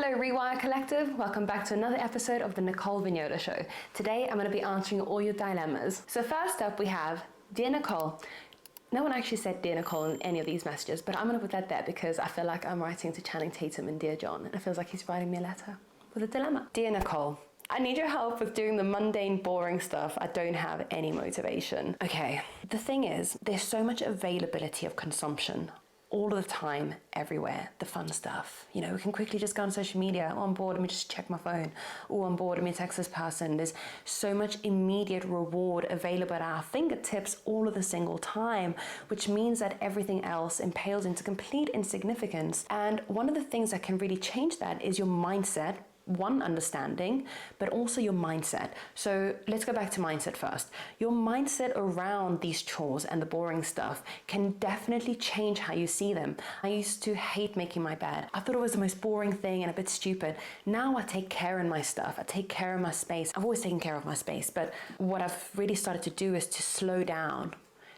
Hello Rewire Collective, welcome back to another episode of the Nicole Show. Today I'm going to be answering all your dilemmas. So first up we have, Dear Nicole. No one actually said Dear Nicole in any of these messages, but I'm going to put that there because I feel like I'm writing to Channing Tatum and Dear John, and it feels like he's writing me a letter with a dilemma. Dear Nicole, I need your help with doing the mundane, boring stuff. I don't have any motivation. Okay, the thing is, there's so much availability of consumption all the time, everywhere, the fun stuff. You know, we can quickly just go on social media. Oh, I'm bored, let me just check my phone. Oh, I'm bored, let me text this person. There's so much immediate reward available at our fingertips all of the single time, which means that everything else impales into complete insignificance. And one of the things that can really change that is your mindset. One, understanding, but also your mindset. So let's go back to mindset first. Your mindset around these chores and the boring stuff can definitely change how you see them. I used to hate making my bed. I thought it was the most boring thing and a bit stupid. Now I take care of my stuff. I take care of my space. I've always taken care of my space, but what I've really started to do is to slow down.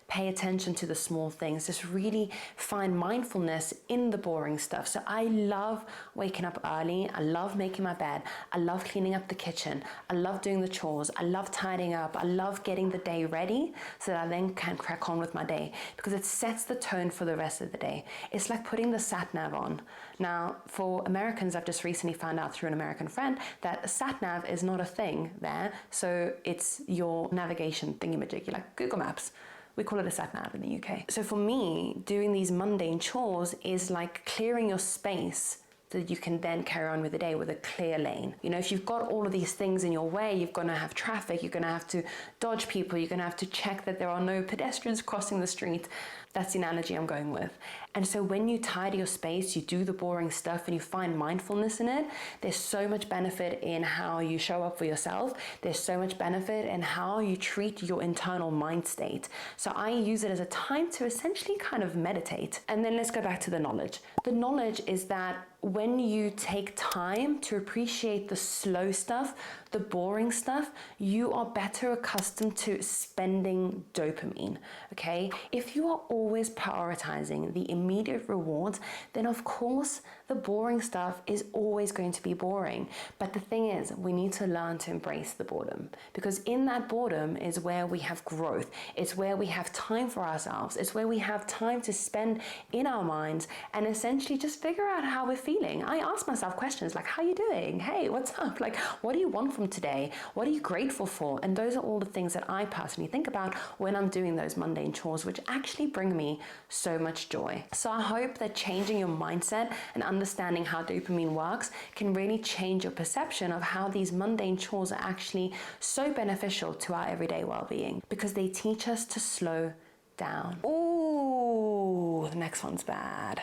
Pay attention to the small things, just really find mindfulness in the boring stuff. So I love waking up early. I love making my bed. I love cleaning up the kitchen. I love doing the chores. I love tidying up. I love getting the day ready so that I then can crack on with my day because it sets the tone for the rest of the day. It's like putting the sat nav on. Now, for Americans, I've just recently found out through an American friend that a sat nav is not a thing there. So it's your navigation thingamajig, like Google Maps. We call it a sat nav in the UK. So for me, doing these mundane chores is like clearing your space so that you can then carry on with the day with a clear lane. You know, if you've got all of these things in your way, you're gonna have traffic, you're gonna have to dodge people, you're gonna have to check that there are no pedestrians crossing the street. That's the analogy I'm going with. And so when you tidy your space, you do the boring stuff and you find mindfulness in it, there's so much benefit in how you show up for yourself. There's so much benefit in how you treat your internal mind state. So I use it as a time to essentially kind of meditate. And then let's go back to the knowledge. The knowledge is that when you take time to appreciate the slow stuff, the boring stuff, you are better accustomed to spending dopamine, okay? If you are always prioritizing the immediate rewards, then of course the boring stuff is always going to be boring. But the thing is, we need to learn to embrace the boredom because in that boredom is where we have growth. It's where we have time for ourselves. It's where we have time to spend in our minds and essentially just figure out how we're feeling. I ask myself questions like, how are you doing? Hey, what's up? Like, what do you want from today? What are you grateful for? And those are all the things that I personally think about when I'm doing those mundane chores, which actually bring me so much joy. So I hope that changing your mindset and understanding how dopamine works can really change your perception of how these mundane chores are actually so beneficial to our everyday well-being because they teach us to slow down. Ooh, the next one's bad.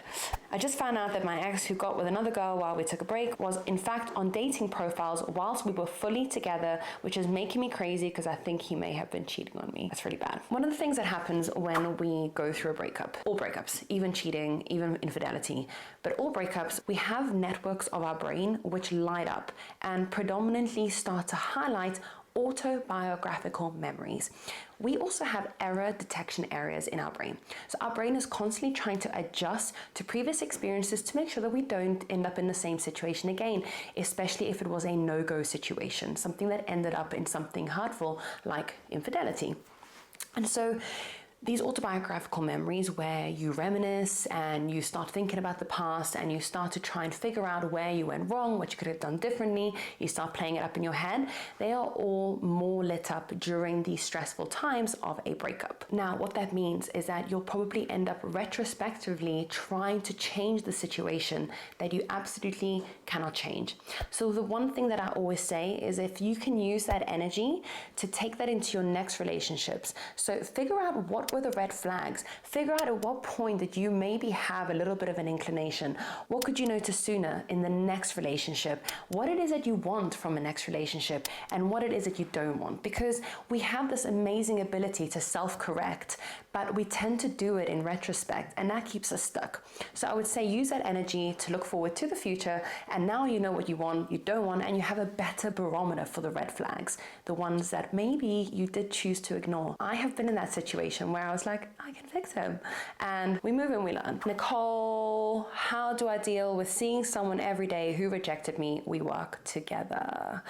I just found out that my ex who got with another girl while we took a break was in fact on dating profiles whilst we were fully together, which is making me crazy because I think he may have been cheating on me. That's really bad. One of the things that happens when we go through a breakup, all breakups, even cheating, even infidelity, but all breakups, we have networks of our brain which light up and predominantly start to highlight autobiographical memories. We also have error detection areas in our brain. So our brain is constantly trying to adjust to previous experiences to make sure that we don't end up in the same situation again, especially if it was a no-go situation, something that ended up in something hurtful like infidelity. And so these autobiographical memories where you reminisce and you start thinking about the past and you start to try and figure out where you went wrong, what you could have done differently, you start playing it up in your head, they are all more lit up during these stressful times of a breakup. Now, what that means is that you'll probably end up retrospectively trying to change the situation that you absolutely cannot change. So the one thing that I always say is if you can use that energy to take that into your next relationships, so figure out what were the red flags? Figure out at what point that you maybe have a little bit of an inclination. What could you notice sooner in the next relationship? What it is that you want from a next relationship and what it is that you don't want. Because we have this amazing ability to self-correct, but we tend to do it in retrospect and that keeps us stuck. So I would say use that energy to look forward to the future and now you know what you want, you don't want, and you have a better barometer for the red flags, the ones that maybe you did choose to ignore. I have been in that situation where where I was like, I can fix him. And we move and we learn. Nicole, how do I deal with seeing someone every day who rejected me? We work together.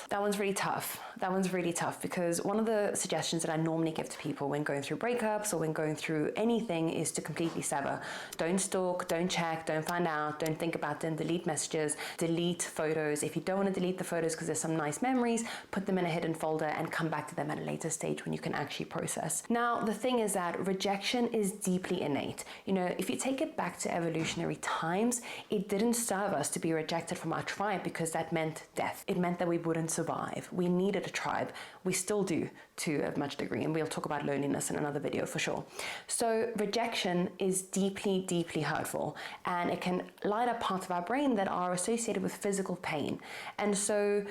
That one's really tough. That one's really tough because one of the suggestions that I normally give to people when going through breakups or when going through anything is to completely sever. Don't stalk, don't check, don't find out, don't think about them, delete messages, delete photos. If you don't want to delete the photos because there's some nice memories, put them in a hidden folder and come back to them at a later stage when you can actually process. Now, the thing is that rejection is deeply innate. You know, if you take it back to evolutionary times, it didn't serve us to be rejected from our tribe because that meant death. It meant that we wouldn't survive. We needed a tribe. We still do to a much degree, and we'll talk about loneliness in another video for sure. So rejection is deeply, deeply hurtful, and it can light up parts of our brain that are associated with physical pain. And so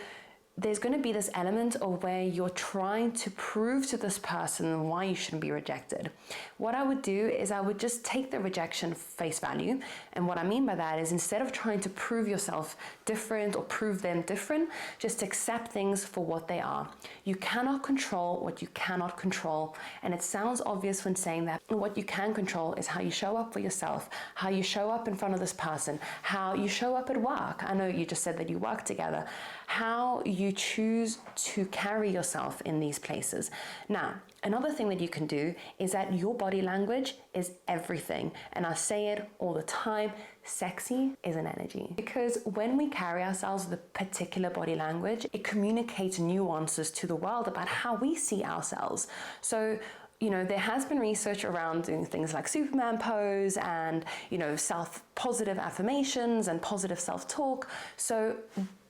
there's going to be this element of where you're trying to prove to this person why you shouldn't be rejected. What I would do is I would just take the rejection face value. And what I mean by that is instead of trying to prove yourself different or prove them different, just accept things for what they are. You cannot control what you cannot control. And it sounds obvious when saying that. What you can control is how you show up for yourself, how you show up in front of this person, how you show up at work. I know you just said that you work together. How you choose to carry yourself in these places. Now, another thing that you can do is that your body language is everything. And I say it all the time, sexy is an energy. Because when we carry ourselves with a particular body language, it communicates nuances to the world about how we see ourselves. So, you know, there has been research around doing things like Superman pose and, you know, self-positive affirmations and positive self-talk. So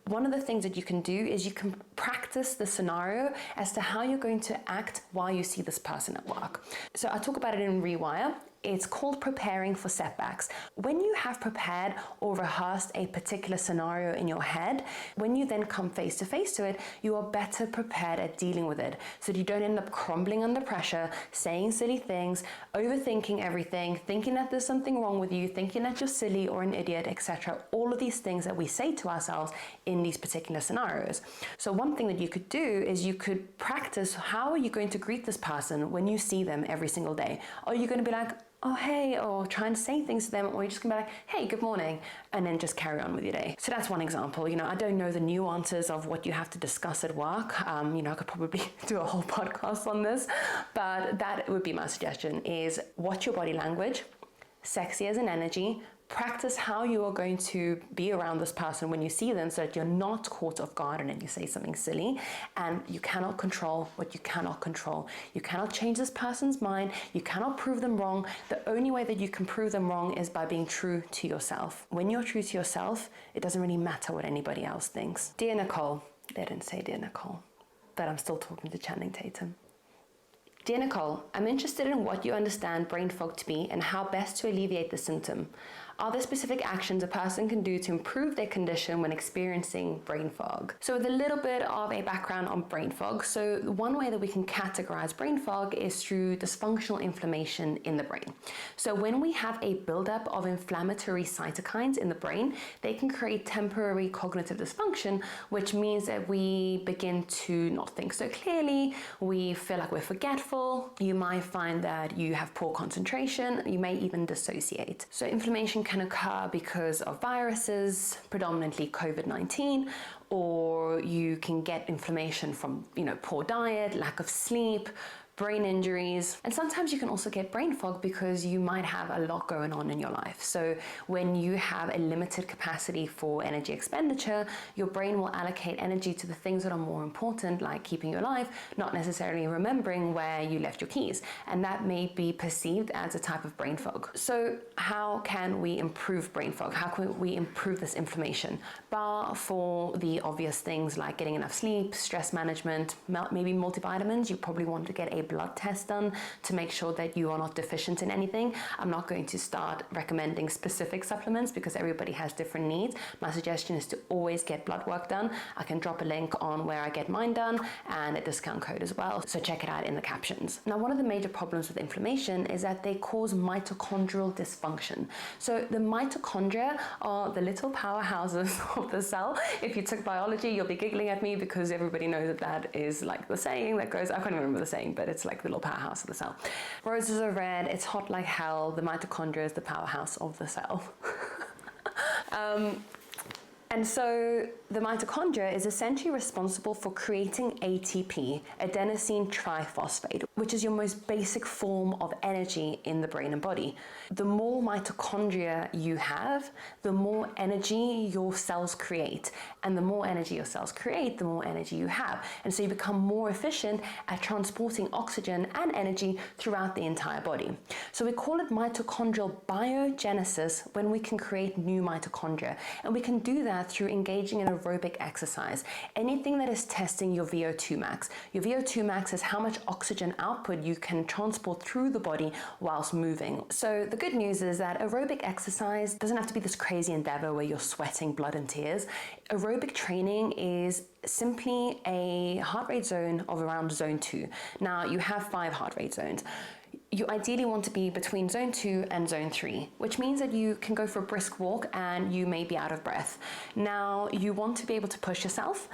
one of the things that you can do is you can practice the scenario as to how you're going to act while you see this person at work. So I talk about it in Rewire. It's called preparing for setbacks. When you have prepared or rehearsed a particular scenario in your head, when you then come face to face to it, you are better prepared at dealing with it so that you don't end up crumbling under pressure, saying silly things, overthinking everything, thinking that there's something wrong with you, thinking that you're silly or an idiot, etc. All of these things that we say to ourselves in these particular scenarios. So one thing that you could do is you could practice how are you going to greet this person when you see them every single day. Are you going to be like, oh hey, or try and say things to them, or you're just gonna be like, hey, good morning, and then just carry on with your day. So that's one example. You know, I don't know the nuances of what you have to discuss at work. You know, I could probably do a whole podcast on this, but that would be my suggestion is watch your body language, sexy as an energy, practice how you are going to be around this person when you see them so that you're not caught off guard and then you say something silly. And you cannot control what you cannot control. You cannot change this person's mind. You cannot prove them wrong. The only way that you can prove them wrong is by being true to yourself. When you're true to yourself, it doesn't really matter what anybody else thinks. Dear Nicole, they didn't say Dear Nicole, but I'm still talking to Channing Tatum. Dear Nicole, I'm interested in what you understand brain fog to be and how best to alleviate the symptom. Are there specific actions a person can do to improve their condition when experiencing brain fog? So with a little bit of a background on brain fog, so one way that we can categorize brain fog is through dysfunctional inflammation in the brain. So when we have a buildup of inflammatory cytokines in the brain, they can create temporary cognitive dysfunction, which means that we begin to not think so clearly, we feel like we're forgetful, you might find that you have poor concentration, you may even dissociate. So inflammation can occur because of viruses, predominantly COVID-19, or you can get inflammation from, you know, poor diet, lack of sleep, brain injuries, and sometimes you can also get brain fog because you might have a lot going on in your life. So when you have a limited capacity for energy expenditure, your brain will allocate energy to the things that are more important, like keeping you alive, not necessarily remembering where you left your keys, and that may be perceived as a type of brain fog. So how can we improve brain fog? How can we improve this inflammation? Bar for the obvious things like getting enough sleep, stress management, maybe multivitamins. You probably want to get a blood test done to make sure that you are not deficient in anything. I'm not going to start recommending specific supplements because everybody has different needs. My suggestion is to always get blood work done. I can drop a link on where I get mine done and a discount code as well, so check it out in the captions. Now, one of the major problems with inflammation is that they cause mitochondrial dysfunction. So the mitochondria are the little powerhouses of the cell. If you took biology, you'll be giggling at me because everybody knows that that is like the saying that goes, I can't even remember the saying, but it's It's like the little powerhouse of the cell. Roses are red, it's hot like hell, the mitochondria is the powerhouse of the cell. And so the mitochondria is essentially responsible for creating ATP, adenosine triphosphate, which is your most basic form of energy in the brain and body. The more mitochondria you have, the more energy your cells create. And the more energy your cells create, the more energy you have. And so you become more efficient at transporting oxygen and energy throughout the entire body. So we call it mitochondrial biogenesis when we can create new mitochondria. And we can do that through engaging in aerobic exercise. Anything that is testing your VO2 max. Your VO2 max is how much oxygen output you can transport through the body whilst moving. So the good news is that aerobic exercise doesn't have to be this crazy endeavor where you're sweating blood and tears. Aerobic training is simply a heart rate zone of around zone 2. Now you have 5 heart rate zones. You ideally want to be between zone 2 and zone 3, which means that you can go for a brisk walk and you may be out of breath. Now, you want to be able to push yourself.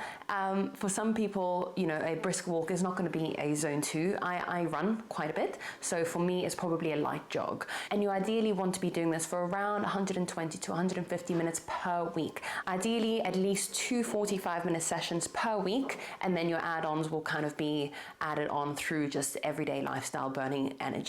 For some people, you know, a brisk walk is not going to be a zone 2. I run quite a bit, so for me, it's probably a light jog. And you ideally want to be doing this for around 120 to 150 minutes per week. Ideally, at least 2 45-minute sessions per week, and then your add-ons will kind of be added on through just everyday lifestyle burning energy.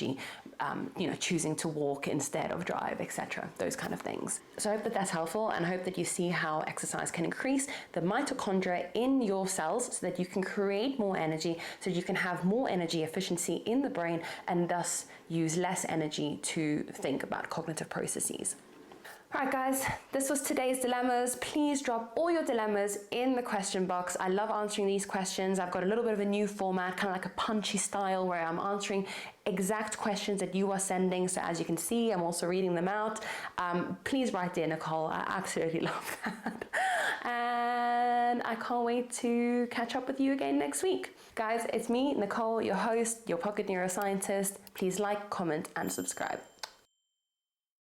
You know, choosing to walk instead of drive, etc. Those kind of things. So I hope that that's helpful, and I hope that you see how exercise can increase the mitochondria in your cells so that you can create more energy, so that you can have more energy efficiency in the brain and thus use less energy to think about cognitive processes. Alright guys, this was today's dilemmas. Please drop all your dilemmas in the question box. I love answering these questions. I've got a little bit of a new format, kind of like a punchy style where I'm answering exact questions that you are sending. So as you can see, I'm also reading them out. Please write Dear Nicole. I absolutely love that. And I can't wait to catch up with you again next week. Guys, it's me, Nicole, your host, your pocket neuroscientist. Please like, comment, and subscribe.